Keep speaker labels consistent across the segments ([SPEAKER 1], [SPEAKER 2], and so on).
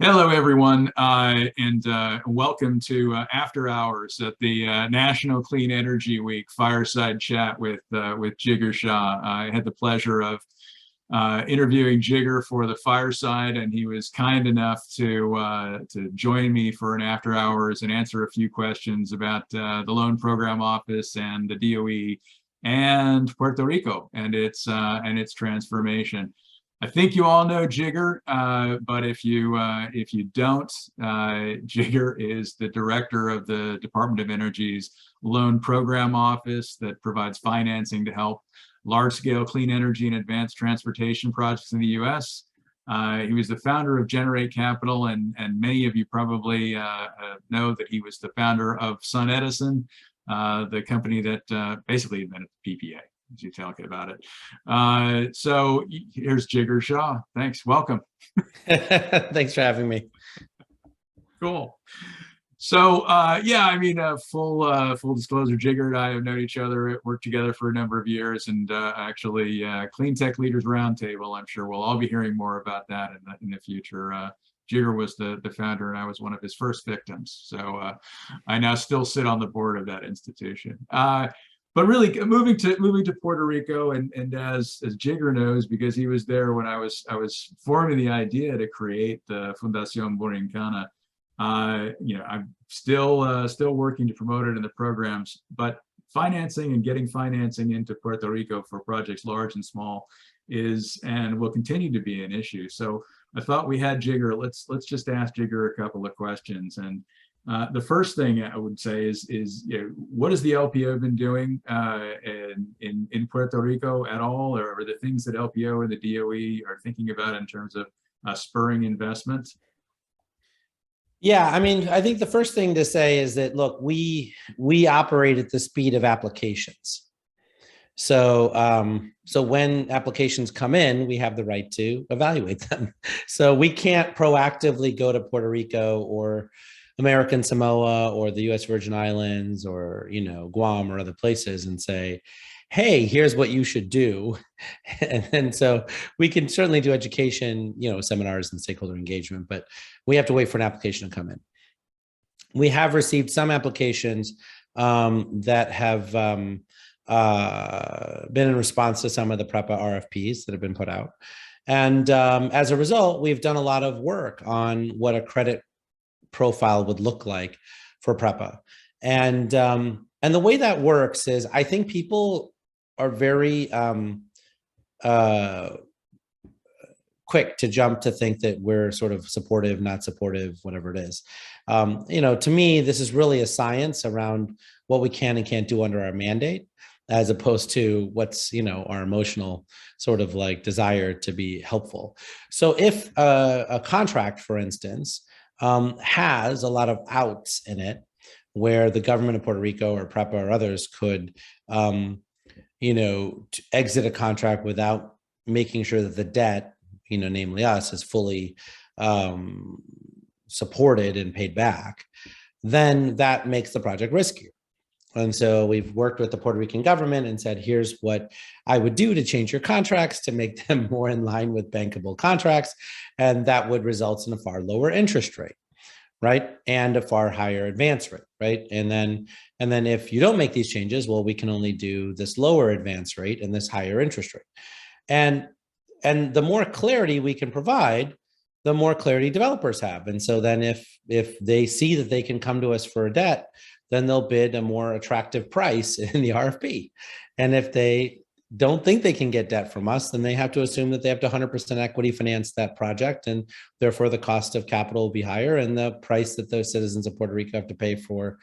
[SPEAKER 1] Hello, everyone, and welcome to After Hours at the National Clean Energy Week Fireside Chat with Jigar Shah. I had the pleasure of interviewing Jigar for the fireside, and he was kind enough to join me for an after hours and answer a few questions about the Loan Program Office and the DOE and Puerto Rico and its transformation. I think you all know Jigar, but if you don't, Jigar is the director of the Department of Energy's Loan Program Office that provides financing to help large-scale clean energy and advanced transportation projects in the U.S. He was the founder of Generate Capital, and many of you probably know that he was the founder of SunEdison, the company that basically invented the PPA. As you talking about it. So here's Jigar Shah. Thanks. Welcome.
[SPEAKER 2] Thanks for having me.
[SPEAKER 1] Cool. So yeah, I mean, full disclosure, Jigar and I have known each other, worked together for a number of years, and actually Clean Tech Leaders Roundtable. I'm sure we'll all be hearing more about that in the future. Jigar was the founder, and I was one of his first victims. So I now still sit on the board of that institution. But really, moving to Puerto Rico, and as Jigar knows, because he was there when I was forming the idea to create the Fundación Borincana. I'm still working to promote it in the programs, but financing and getting financing into Puerto Rico for projects large and small is and will continue to be an issue. So I thought we had Jigar. Let's just ask Jigar a couple of questions. And the first thing I would say is what has the LPO been doing in Puerto Rico at all, or are the things that LPO and the DOE are thinking about in terms of spurring investment?
[SPEAKER 2] Yeah, I mean, I think the first thing to say is that, look, we operate at the speed of applications. So when applications come in, we have the right to evaluate them. So we can't proactively go to Puerto Rico or American Samoa or the U.S. Virgin Islands or, Guam or other places and say, hey, here's what you should do. And so we can certainly do education, seminars and stakeholder engagement, but we have to wait for an application to come in. We have received some applications that have been in response to some of the PREPA RFPs that have been put out. And as a result, we've done a lot of work on what a credit profile would look like for PREPA. And the way that works is I think people are very quick to jump to think that we're sort of supportive, not supportive, whatever it is. To me, this is really a science around what we can and can't do under our mandate, as opposed to what's, our emotional sort of like desire to be helpful. So if a contract, for instance, has a lot of outs in it, where the government of Puerto Rico or PREPA or others could, exit a contract without making sure that the debt, namely us, is fully supported and paid back, then that makes the project riskier. And so we've worked with the Puerto Rican government and said, here's what I would do to change your contracts to make them more in line with bankable contracts. And that would result in a far lower interest rate, right? And a far higher advance rate, right? And then if you don't make these changes, well, we can only do this lower advance rate and this higher interest rate. And the more clarity we can provide, the more clarity developers have. And so then if they see that they can come to us for a debt, then they'll bid a more attractive price in the RFP. And if they don't think they can get debt from us, then they have to assume that they have to 100% equity finance that project. And therefore the cost of capital will be higher and the price that those citizens of Puerto Rico have to pay for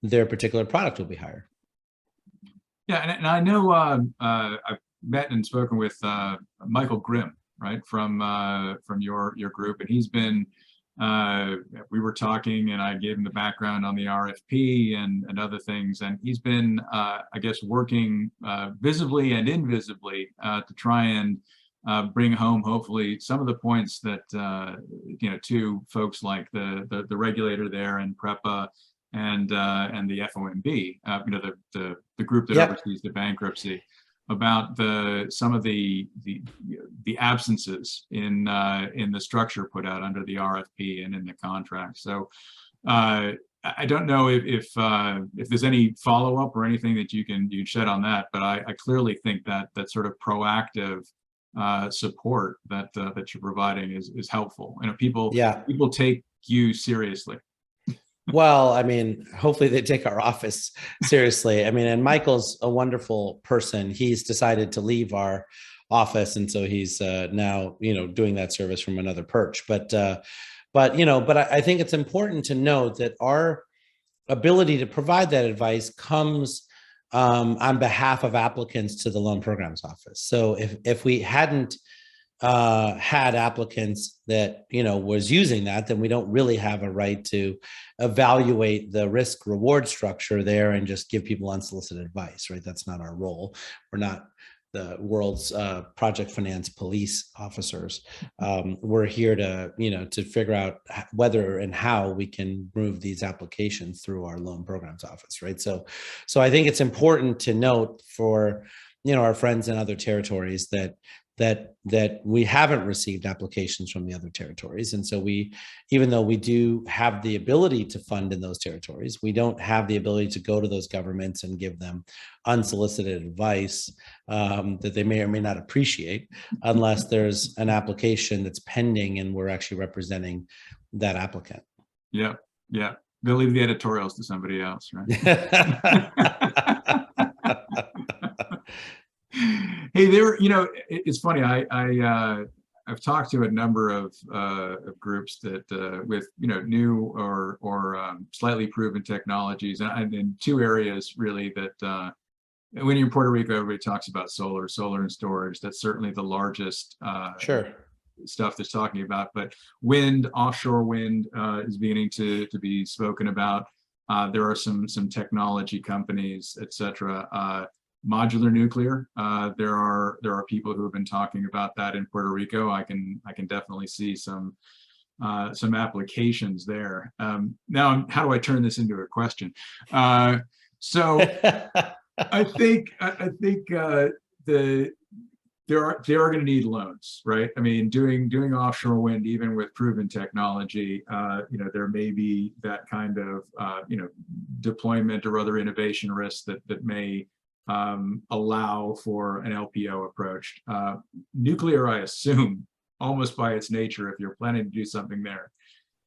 [SPEAKER 2] their particular product will be higher.
[SPEAKER 1] Yeah, and I know I've met and spoken with Michael Grimm, right, from your group, and he's been, we were talking and I gave him the background on the RFP and other things. And he's been, I guess, working visibly and invisibly to try and bring home, hopefully, some of the points that, to folks like the regulator there and PREPA and the FOMB, the group that oversees the bankruptcy. about some of the absences in the structure put out under the RFP and in the contract. So I don't know if there's any follow-up or anything that you can shed on that, but I clearly think that sort of proactive support that you're providing is helpful. You know, people take you seriously.
[SPEAKER 2] Well, I mean, hopefully they take our office seriously. I mean, and Michael's a wonderful person. He's decided to leave our office, and so he's now, you know, doing that service from another perch. But I think it's important to note that our ability to provide that advice comes on behalf of applicants to the loan programs office. So if we hadn't had applicants that, you know, was using that, then we don't really have a right to evaluate the risk reward structure there and just give people unsolicited advice, right? That's not our role. We're not the world's project finance police officers. We're here to, you know, to figure out whether and how we can move these applications through our loan programs office, right? So I think it's important to note for, you know, our friends in other territories that we haven't received applications from the other territories. And so even though we do have the ability to fund in those territories, we don't have the ability to go to those governments and give them unsolicited advice that they may or may not appreciate unless there's an application that's pending and we're actually representing that applicant.
[SPEAKER 1] Yeah, yeah. They'll leave the editorials to somebody else, right? Hey, you know, it's funny. I've talked to a number of groups that with, you know, new or slightly proven technologies, and in two areas really that when you're in Puerto Rico, everybody talks about solar and storage. That's certainly the largest stuff that's talking about. But wind, offshore wind, is beginning to be spoken about. There are some technology companies, etc. Modular nuclear. There are people who have been talking about that in Puerto Rico. I can definitely see some applications there. Now, how do I turn this into a question? So I think they are going to need loans, right? I mean, doing offshore wind, even with proven technology, you know, there may be that kind of you know, deployment or other innovation risks that may allow for an LPO approach. Nuclear, I assume, almost by its nature, if you're planning to do something there,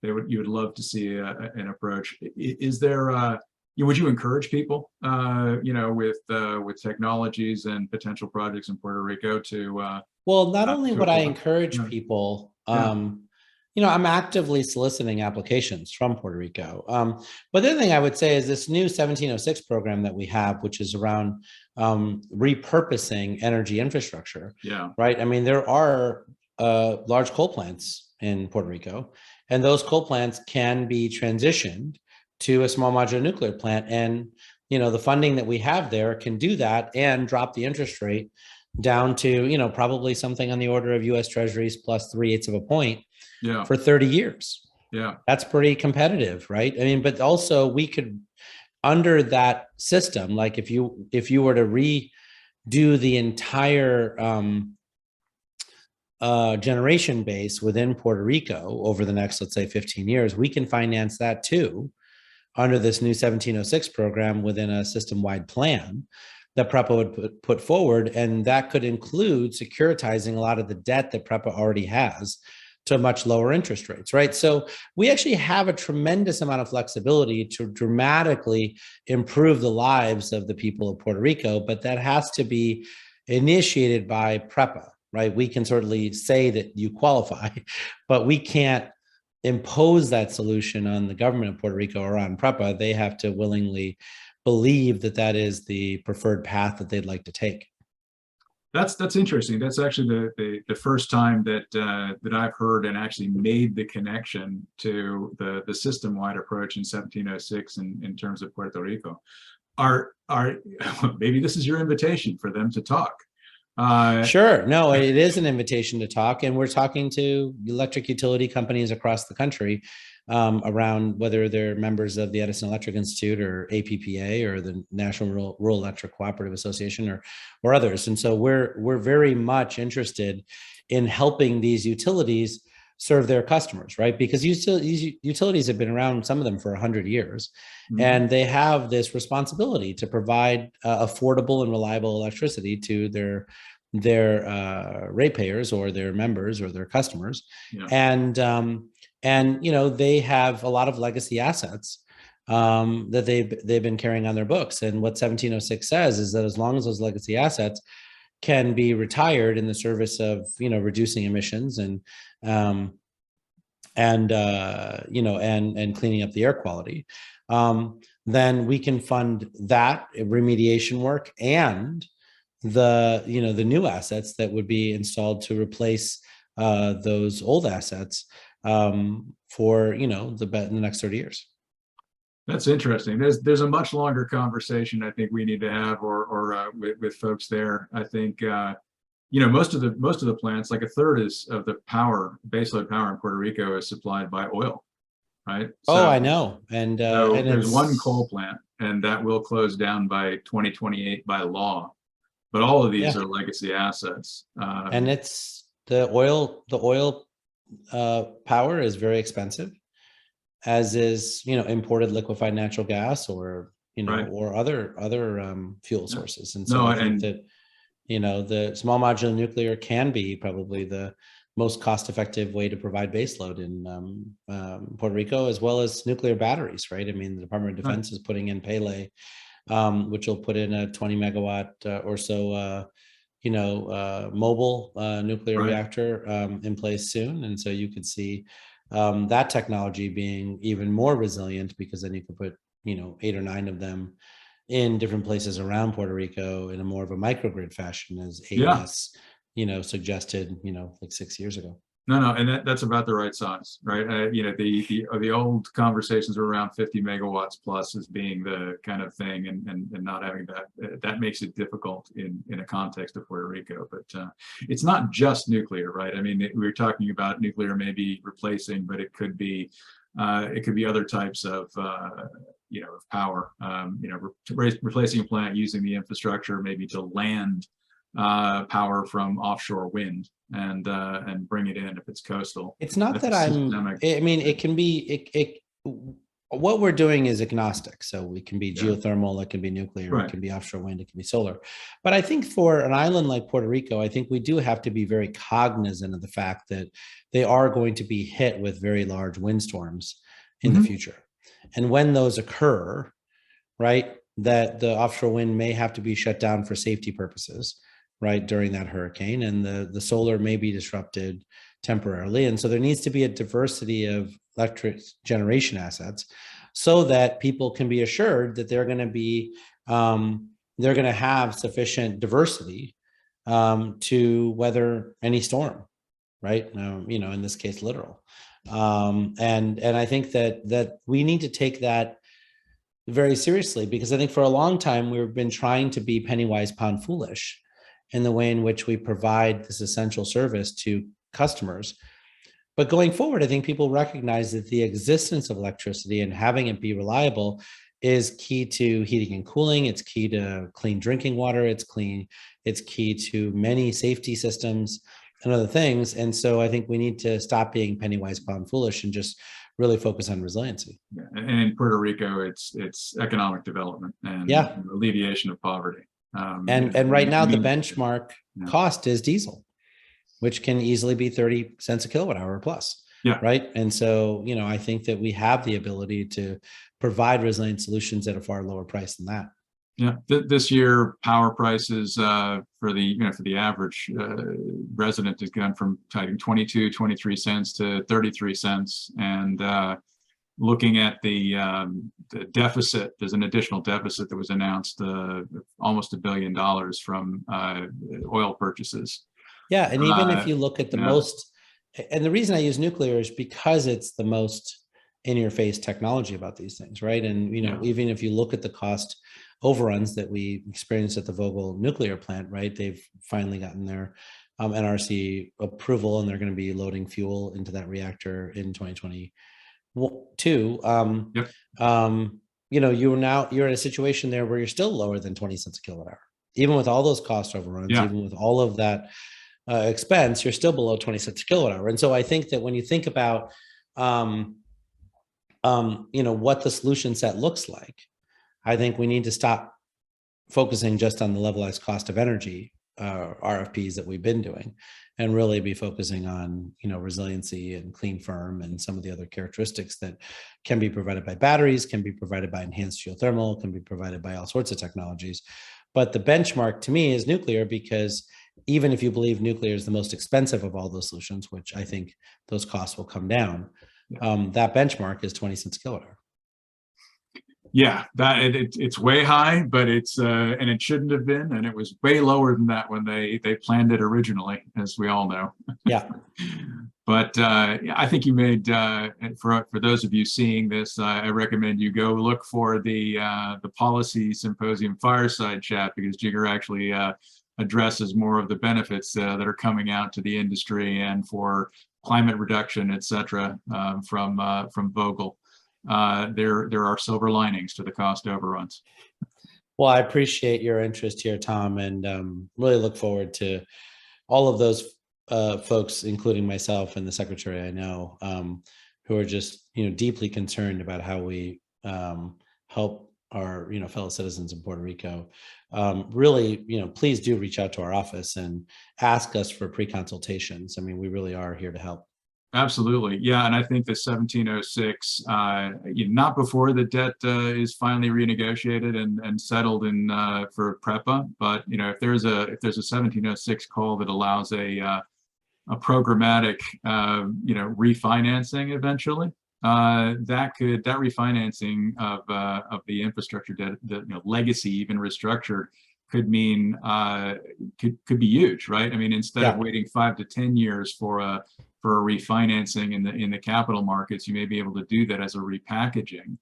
[SPEAKER 1] you would love to see an approach. Is there would you encourage people, you know, with technologies and potential projects in Puerto Rico to?
[SPEAKER 2] Well, not only would I encourage people, you know, I'm actively soliciting applications from Puerto Rico. But the other thing I would say is this new 1706 program that we have, which is around repurposing energy infrastructure.
[SPEAKER 1] Yeah.
[SPEAKER 2] Right. I mean, there are large coal plants in Puerto Rico, and those coal plants can be transitioned to a small modular nuclear plant. And, you know, the funding that we have there can do that and drop the interest rate down to, you know, probably something on the order of US Treasuries plus 3/8 of a point. Yeah. For 30 years. Yeah. That's pretty competitive, right? I mean, but also we could, under that system, like if you were to redo the entire generation base within Puerto Rico over the next, let's say 15 years, we can finance that too under this new 1706 program within a system-wide plan that PREPA would put forward. And that could include securitizing a lot of the debt that PREPA already has to much lower interest rates, right? So we actually have a tremendous amount of flexibility to dramatically improve the lives of the people of Puerto Rico, but that has to be initiated by PREPA, right? We can certainly say that you qualify, but we can't impose that solution on the government of Puerto Rico or on PREPA. They have to willingly believe that that is the preferred path that they'd like to take.
[SPEAKER 1] That's interesting. That's actually the first time that I've heard and actually made the connection to the system-wide approach in 1706 in terms of Puerto Rico. Maybe this is your invitation for them to talk.
[SPEAKER 2] Sure. No, it is an invitation to talk, and we're talking to electric utility companies across the country around whether they're members of the Edison Electric Institute or APPA or the National Rural Electric Cooperative Association or others. And so we're very much interested in helping these utilities serve their customers, right? Because these utilities have been around, some of them for 100 years, and they have this responsibility to provide affordable and reliable electricity to their ratepayers or their members or their customers.
[SPEAKER 1] Yeah.
[SPEAKER 2] And you know, they have a lot of legacy assets that they've been carrying on their books. And what 1706 says is that as long as those legacy assets can be retired in the service of, you know, reducing emissions and you know, and cleaning up the air quality, then we can fund that remediation work and the, you know, the new assets that would be installed to replace those old assets for, you know, the next 30 years.
[SPEAKER 1] That's interesting. There's a much longer conversation I think we need to have, or with folks there. I think you know, most of the plants, like a third of the power, baseload power in Puerto Rico, is supplied by oil, right?
[SPEAKER 2] Oh, I know. And
[SPEAKER 1] there's one coal plant, and that will close down by 2028 by law. But all of these are legacy assets.
[SPEAKER 2] And it's the oil power is very expensive, as is, you know, imported liquefied natural gas or, you know, or other fuel sources. And so I think that, you know, the small modular nuclear can be probably the most cost-effective way to provide baseload in Puerto Rico, as well as nuclear batteries, right? I mean, the Department of Defense is putting in Pele, which will put in a 20 megawatt or so, you know, mobile nuclear reactor in place soon. And so you could see that technology being even more resilient, because then you could put, you know, 8 or 9 of them in different places around Puerto Rico in a more of a microgrid fashion, as AES, you know, suggested, you know, like 6 years ago.
[SPEAKER 1] No, and that's about the right size, right? You know, the old conversations were around 50 megawatts plus as being the kind of thing, and not having that makes it difficult in a context of Puerto Rico. But it's not just nuclear, right? I mean, we were talking about nuclear maybe replacing, but it could be other types of you know, of power. You know, replacing a plant using the infrastructure maybe to land power from offshore wind and bring it in if it's coastal.
[SPEAKER 2] It's not that I mean, it can be what we're doing is agnostic. So it can be geothermal, it can be nuclear, it can be offshore wind, it can be solar. But I think for an island like Puerto Rico, I think we do have to be very cognizant of the fact that they are going to be hit with very large windstorms in the future. And when those occur, right, that the offshore wind may have to be shut down for safety purposes, right, during that hurricane, and the solar may be disrupted temporarily. And so there needs to be a diversity of electric generation assets so that people can be assured that they're going to be, they're going to have sufficient diversity to weather any storm, right? You know, in this case, literal. And I think that we need to take that very seriously, because I think for a long time we've been trying to be penny wise, pound foolish in the way in which we provide this essential service to customers. But going forward, I think people recognize that the existence of electricity and having it be reliable is key to heating and cooling. It's key to clean drinking water. It's key to many safety systems and other things. And so I think we need to stop being penny wise, pound foolish and just really focus on resiliency.
[SPEAKER 1] Yeah. And in Puerto Rico, it's economic development and alleviation of poverty.
[SPEAKER 2] And right now the benchmark cost is diesel, which can easily be 30 cents a kilowatt hour plus.
[SPEAKER 1] Yeah.
[SPEAKER 2] Right. And so, you know, I think that we have the ability to provide resilient solutions at a far lower price than that.
[SPEAKER 1] Yeah. This year, power prices for the average resident has gone from 22, 23 cents to 33 cents. And looking at the deficit, there's an additional deficit that was announced, almost $1 billion from oil purchases.
[SPEAKER 2] Yeah, and even if you look at the most, and the reason I use nuclear is because it's the most in your face technology about these things, right? And
[SPEAKER 1] Yeah.
[SPEAKER 2] even if you look at the cost overruns that we experienced at the Vogtle nuclear plant, right? They've finally gotten their NRC approval, and they're going to be loading fuel into that reactor in 2022.
[SPEAKER 1] Yep.
[SPEAKER 2] You're in a situation there where you're still lower than 20 cents a kilowatt hour, even with all those cost overruns,
[SPEAKER 1] Yeah.
[SPEAKER 2] even with all of that expense, you're still below 20 cents a kilowatt hour. And so I think that when you think about, what the solution set looks like, I think we need to stop focusing just on the levelized cost of energy RFPs that we've been doing, and really be focusing on resiliency and clean firm and some of the other characteristics that can be provided by batteries, can be provided by enhanced geothermal, can be provided by all sorts of technologies. But the benchmark to me is nuclear, because even if you believe nuclear is the most expensive of all those solutions, which I think those costs will come down, that benchmark is 20 cents a kilowatt hour.
[SPEAKER 1] Yeah, it's way high, but it's and it shouldn't have been, and it was way lower than that when they planned it originally, as we all know.
[SPEAKER 2] Yeah.
[SPEAKER 1] But I think you made for those of you seeing this, I recommend you go look for the policy symposium fireside chat, because Jigar actually addresses more of the benefits that are coming out to the industry and for climate reduction, et cetera, from Vogtle. There are silver linings to the cost overruns.
[SPEAKER 2] Well, I appreciate your interest here, Tom, and really look forward to all of those folks, including myself and the secretary I know, who are just deeply concerned about how we help our fellow citizens in Puerto Rico. Really, please do reach out to our office and ask us for pre-consultations. I mean, we really are here to help.
[SPEAKER 1] Absolutely. Yeah. And I think the 1706, not before the debt is finally renegotiated and settled in for PREPA, but if there's a 1706 call that allows a programmatic refinancing eventually, that refinancing of the infrastructure debt, the legacy even restructured, could mean could be huge, right? I mean, instead of waiting 5 to 10 years for a refinancing in the capital markets, you may be able to do that as a repackaging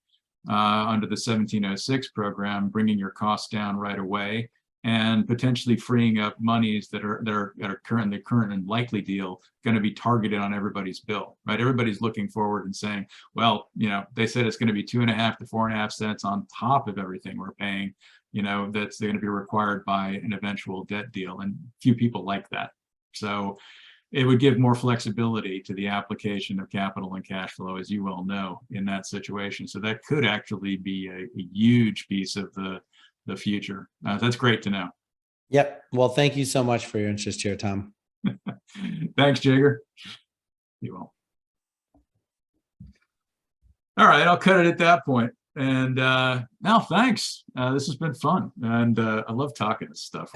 [SPEAKER 1] under the 1706 program, bringing your costs down right away, and potentially freeing up monies that are current and likely deal going to be targeted on everybody's bill, right? Everybody's looking forward and saying, well, they said it's going to be 2.5 to 4.5 cents on top of everything we're paying, that's going to be required by an eventual debt deal, and few people like that. So it would give more flexibility to the application of capital and cash flow, as you well know, in that situation. So that could actually be a huge piece of the future. That's great to know.
[SPEAKER 2] Yep. Well, thank you so much for your interest here, Tom.
[SPEAKER 1] Thanks, Jigar. You will. All right, I'll cut it at that point. And now, thanks. This has been fun, and I love talking this stuff.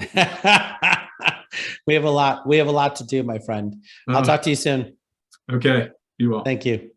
[SPEAKER 2] We have a lot to do, my friend. I'll talk to you soon.
[SPEAKER 1] Okay, you will.
[SPEAKER 2] Thank you.